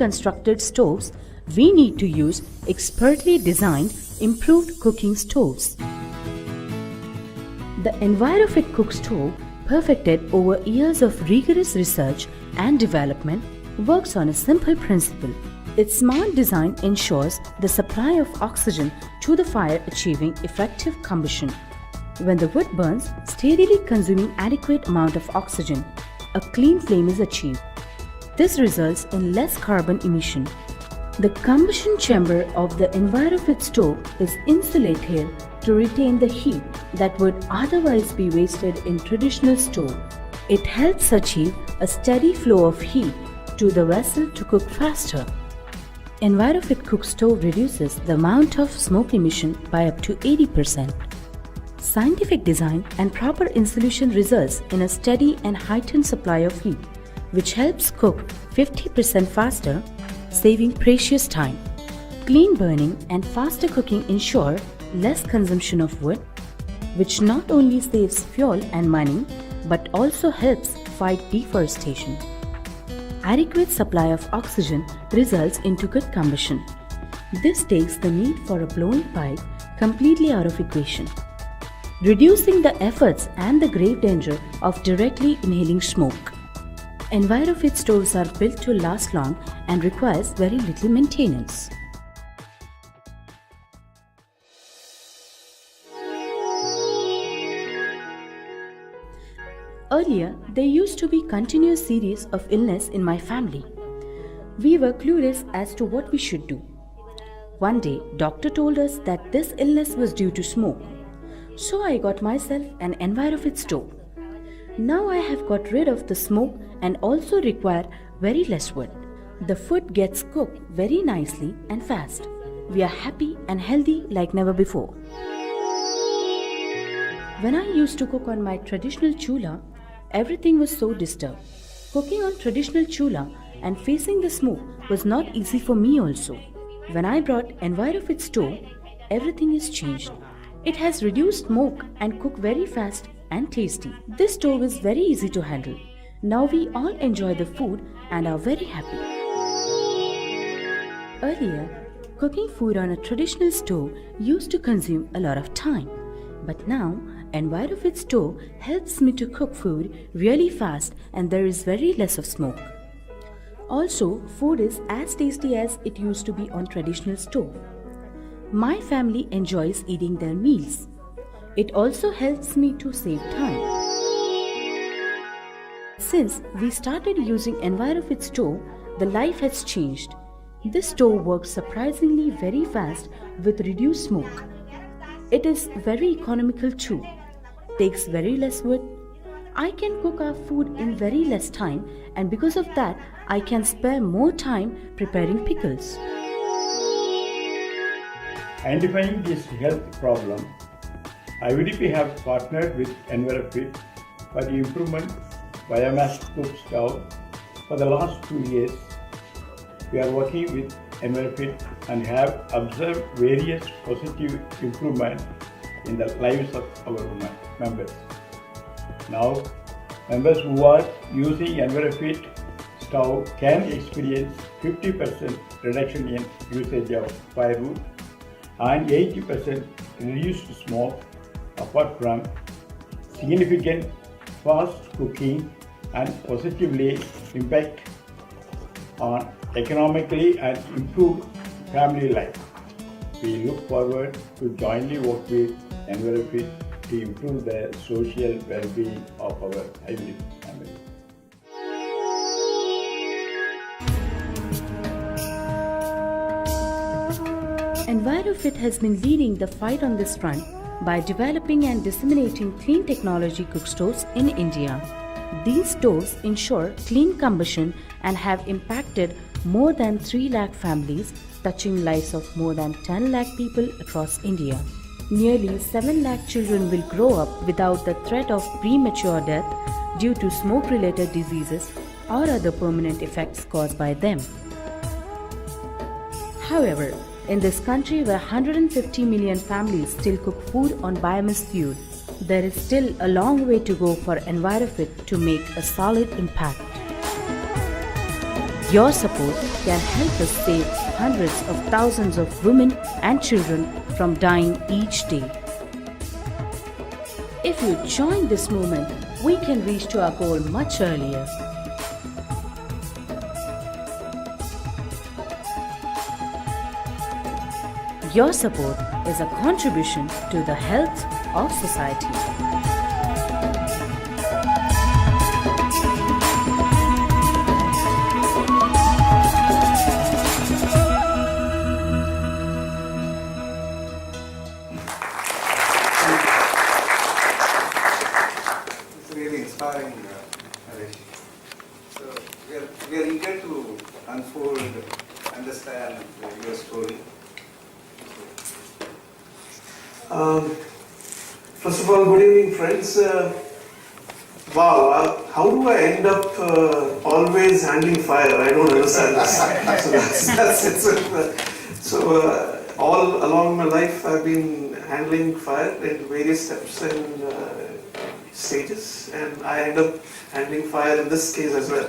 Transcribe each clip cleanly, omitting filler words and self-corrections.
constructed stoves, we need to use expertly designed, improved cooking stoves. The Envirofit cook stove, perfected over years of rigorous research and development, works on a simple principle. Its smart design ensures the supply of oxygen to the fire, achieving effective combustion. When the wood burns, steadily consuming adequate amount of oxygen, a clean flame is achieved. This results in less carbon emission. The combustion chamber of the Envirofit stove is insulated to retain the heat that would otherwise be wasted in traditional stove. It helps achieve a steady flow of heat to the vessel to cook faster. Envirofit cook stove reduces the amount of smoke emission by up to 80%. Scientific design and proper insulation results in a steady and heightened supply of heat, which helps cook 50% faster, saving precious time. Clean burning and faster cooking ensure less consumption of wood, which not only saves fuel and money but also helps fight deforestation. Adequate supply of oxygen results into good combustion. This takes the need for a blowing pipe completely out of equation, reducing the efforts and the grave danger of directly inhaling smoke. Envirofit stoves are built to last long and requires very little maintenance. Earlier, there used to be continuous series of illness in my family. We were clueless as to what we should do. One day, doctor told us that this illness was due to smoke. So I got myself an Envirofit stove. Now I have got rid of the smoke and also require very less wood. The food gets cooked very nicely and fast. We are happy and healthy like never before. When I used to cook on my traditional chula, everything was so disturbed. Cooking on traditional chula and facing the smoke was not easy for me also. When I brought Envirofit stove, everything is changed. It has reduced smoke and cook very fast and tasty. This stove is very easy to handle. Now we all enjoy the food and are very happy. Earlier, cooking food on a traditional stove used to consume a lot of time. But now, Envirofit stove helps me to cook food really fast and there is very less of smoke. Also, food is as tasty as it used to be on traditional stove. My family enjoys eating their meals. It also helps me to save time. Since we started using Envirofit stove, the life has changed. This stove works surprisingly very fast with reduced smoke. It is very economical too. Takes very less wood. I can cook our food in very less time, and because of that, I can spare more time preparing pickles. Identifying this health problem, IVDP have partnered with Envirofit for the improvement biomass cook stove. For the last 2 years, we are working with Envirofit and have observed various positive improvements in the lives of our members. Now, members who are using Envirofit stove can experience 50% reduction in usage of firewood and 80% reduced smoke, apart from significant fast cooking and positively impact on economically and improved family life. We look forward to jointly work with Envirofit to improve the social well-being of our IVDP family. Envirofit has been leading the fight on this front by developing and disseminating clean technology cook stoves in India. These stoves ensure clean combustion and have impacted more than 3 lakh families, touching lives of more than 10 lakh people across India. Nearly 7 lakh children will grow up without the threat of premature death due to smoke-related diseases or other permanent effects caused by them. However, in this country where 150 million families still cook food on biomass fuel, there is still a long way to go for Envirofit to make a solid impact. Your support can help us save hundreds of thousands of women and children from dying each day. If you join this movement, we can reach to our goal much earlier. Your support is a contribution to the health of society. It's really inspiring, Harish. So we are eager to unfold, understand your story. First of all, good evening, friends. Wow, how do I end up always handling fire? I don't understand this. So that's it. So all along my life, I've been handling fire in various steps and stages, and I end up handling fire in this case as well.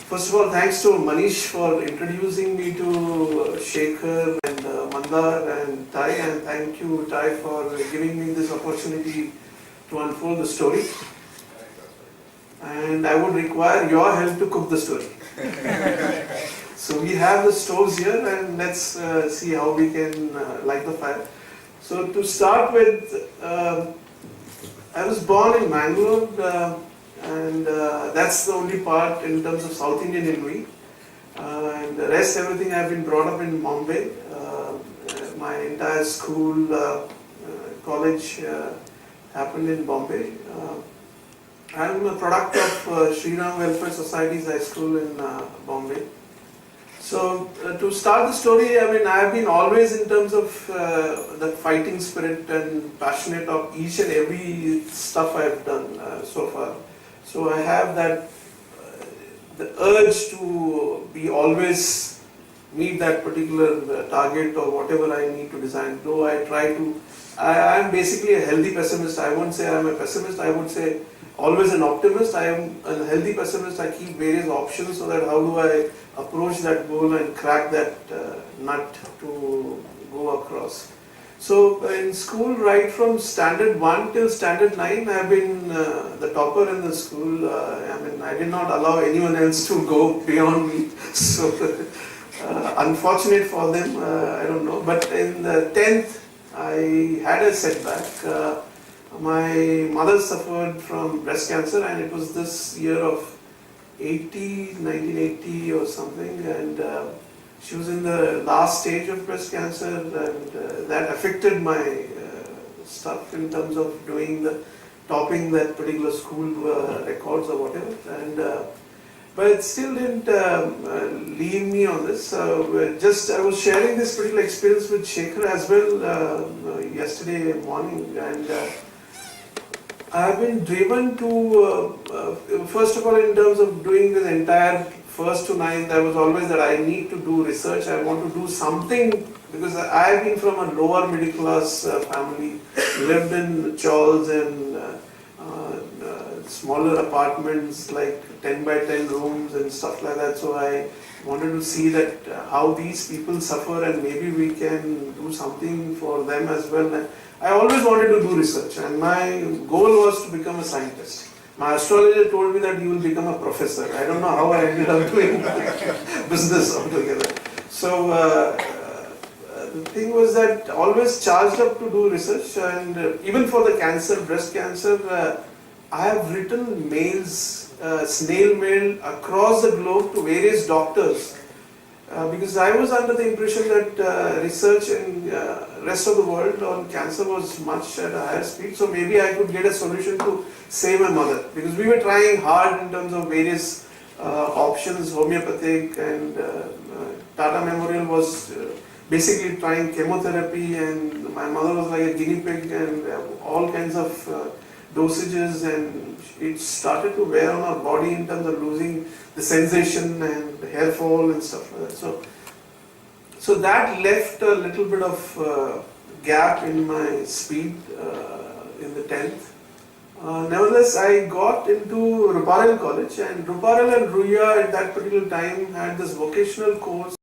First of all, thanks to Manish for introducing me to Shekhar and Mandar and TiE, and thank you, TiE, for giving me this opportunity to unfold the story. And I would require your help to cook the story. So we have the stoves here, and let's see how we can light the fire. So to start with, I was born in Mangalore, and that's the only part in terms of South Indian in me. And the rest, everything, I've been brought up in Bombay. My entire school, college happened in Bombay. I'm a product of Sri Ram Welfare Society's high school in Bombay. So to start the story, I mean, I've been always in terms of the fighting spirit and passionate of each and every stuff I've done so far. So I have that the urge to be always meet that particular target or whatever I need to design. Though I try to, I'm basically a healthy pessimist. I won't say I'm a pessimist. I would say always an optimist. I am a healthy pessimist. I keep various options so that how do I approach that goal and crack that nut to go across. So in school, right from standard 1 till standard 9, I've been the topper in the school. I mean, I did not allow anyone else to go beyond me. So unfortunate for them, I don't know. But in the 10th, I had a setback. My mother suffered from breast cancer, and it was this year of 1980 or something, and she was in the last stage of breast cancer, and that affected my stuff in terms of topping that particular school records or whatever. And but it still didn't leave me on this. I was sharing this particular experience with Shekhar as well yesterday morning, and I've been driven to, first of all, in terms of doing this entire 1st to 9th, I was always that I need to do research, I want to do something, because I've been from a lower middle class family, lived in chawls and smaller apartments, like 10 by 10 rooms and stuff like that. So I wanted to see that how these people suffer, and maybe we can do something for them as well. I always wanted to do research, and my goal was to become a scientist. My astrologer told me that you will become a professor. I don't know how I ended up doing business altogether. So the thing was that always charged up to do research, and even for the cancer, breast cancer, I have written mails, snail mail across the globe to various doctors. Because I was under the impression that research in rest of the world on cancer was much at a higher speed, so maybe I could get a solution to save my mother. Because we were trying hard in terms of various options, homeopathic, and Tata Memorial was basically trying chemotherapy, and my mother was like a guinea pig, and all kinds of dosages, and it started to wear on our body in terms of losing the sensation and hair fall and stuff like that. So that left a little bit of gap in my speed in the 10th. Nevertheless, I got into Ruparel College, and Ruparel and Ruya at that particular time had this vocational course